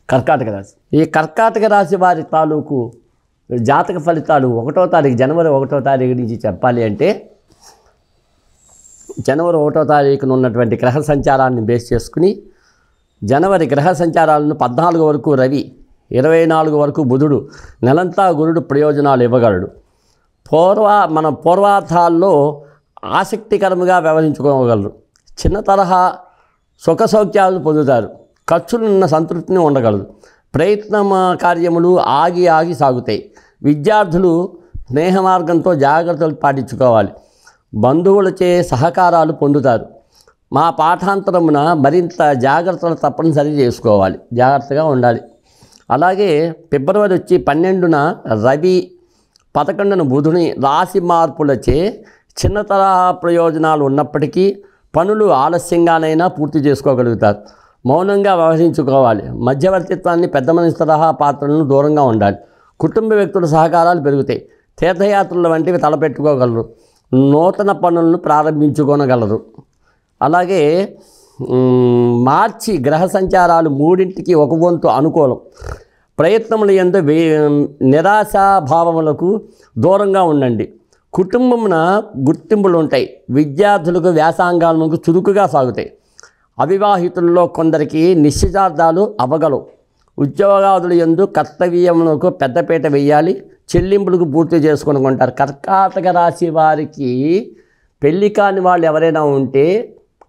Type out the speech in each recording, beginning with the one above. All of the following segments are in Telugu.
కర్కాటక రాశి. ఈ కర్కాటక రాశి వారి తాలూకు జాతక ఫలితాలు 1వ తారీఖు జనవరి 1వ తారీఖు నుంచి చెప్పాలి అంటే, జనవరి 1వ తారీఖున ఉన్నటువంటి గ్రహ సంచారాన్ని బేస్ చేసుకుని జనవరి గ్రహ సంచారాలను 14 వరకు రవి, 24 వరకు బుధుడు, నెలంతా గురుడు ప్రయోజనాలు ఇవ్వగలడు. మన పూర్వార్థాల్లో ఆసక్తికరంగా వ్యవహరించుకోగలరు. చిన్న తరహా సుఖ సౌఖ్యాలను పొందుతారు. ఖర్చులున్న సంతృప్తిని ఉండగలరు. ప్రయత్న కార్యములు ఆగి సాగుతాయి. విద్యార్థులు స్నేహ మార్గంతో జాగ్రత్తలు పాటించుకోవాలి. బంధువులచే సహకారాలు పొందుతారు. మా పాఠాంతరమున మరింత జాగ్రత్తలు తప్పనిసరి చేసుకోవాలి, జాగ్రత్తగా ఉండాలి. అలాగే ఫిబ్రవరి వచ్చి 12న రవి, 11న బుధుని రాశి మార్పులచే చిన్న తరహా ప్రయోజనాలు ఉన్నప్పటికీ పనులు ఆలస్యంగానైనా పూర్తి చేసుకోగలుగుతారు. మౌనంగా వ్యవహరించుకోవాలి. మధ్యవర్తిత్వాన్ని, పెద్ద మనిషి తరహా పాత్రలను దూరంగా ఉండాలి. కుటుంబ వ్యక్తుల సహకారాలు పెరుగుతాయి. తీర్థయాత్రల వంటివి తలపెట్టుకోగలరు. నూతన పనులను ప్రారంభించుకోగలరు. అలాగే మార్చి గ్రహ సంచారాలు 3ంటికి 1 వంతు అనుకూలం. ప్రయత్నముల యందు నిరాశాభావములకు దూరంగా ఉండండి. కుటుంబమున గుర్తింపులు ఉంటాయి. విద్యార్థులకు వ్యాసంగాలకు చురుకుగా సాగుతాయి. అవివాహితుల్లో కొందరికి నిశ్చితార్థాలు అవ్వగలవు. ఉద్యోగాదుల యందు కర్తవ్యములకు పెద్దపీట వేయాలి. చెల్లింపులకు పూర్తి చేసుకొని ఉంటారు. కర్కాటక రాశి వారికి పెళ్లి కాని వాళ్ళు ఎవరైనా ఉంటే,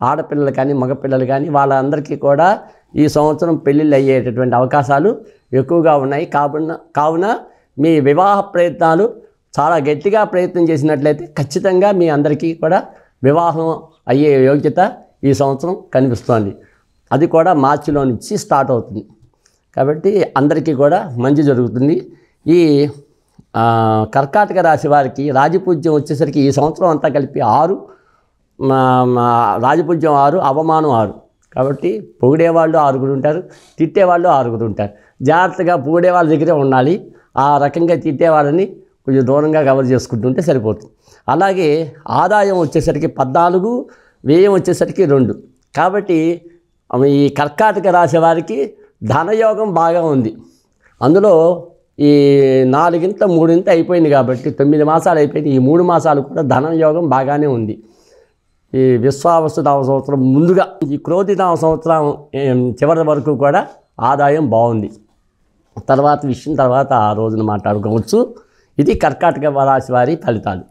ఆడపిల్లలు కానీ మగపిల్లలు కానీ, వాళ్ళందరికీ కూడా ఈ సంవత్సరం పెళ్ళిళ్ళు అయ్యేటటువంటి అవకాశాలు ఎక్కువగా ఉన్నాయి. కావున మీ వివాహ ప్రయత్నాలు చాలా గట్టిగా ప్రయత్నం చేసినట్లయితే ఖచ్చితంగా మీ అందరికీ కూడా వివాహం అయ్యే యోగ్యత ఈ సంవత్సరం కనిపిస్తోంది. అది కూడా మార్చిలో నుంచి స్టార్ట్ అవుతుంది. కాబట్టి అందరికీ కూడా మంచి జరుగుతుంది. ఈ కర్కాటక రాశి వారికి రాజపూజ్యం వచ్చేసరికి ఈ సంవత్సరం అంతా కలిపి 6, రాజపూజ్యం 6, అవమానం 6. కాబట్టి పొగిడేవాళ్ళు 6 ఉంటారు, తిట్టేవాళ్ళు 6 ఉంటారు. జాగ్రత్తగా పొగిడే వాళ్ళ దగ్గరే ఉండాలి. ఆ రకంగా తిట్టేవాళ్ళని కొంచెం దూరంగా కవర్ చేసుకుంటుంటే సరిపోతుంది. అలాగే ఆదాయం వచ్చేసరికి 14, వ్యయం వచ్చేసరికి 2. కాబట్టి ఈ కర్కాటక రాశి వారికి ధనయోగం బాగా ఉంది. అందులో ఈ 4 3 అయిపోయింది కాబట్టి 9 మాసాలు అయిపోయింది. ఈ 3 మాసాలు కూడా ధనయోగం బాగానే ఉంది. ఈ విశ్వావసునామ సంవత్సరం ముందుగా ఈ క్రోధినామ సంవత్సరం చివరి వరకు కూడా ఆదాయం బాగుంది. తర్వాత ఆ రోజున మాట్లాడుకోవచ్చు. ఇది కర్కాటక రాశి వారి ఫలితాలు.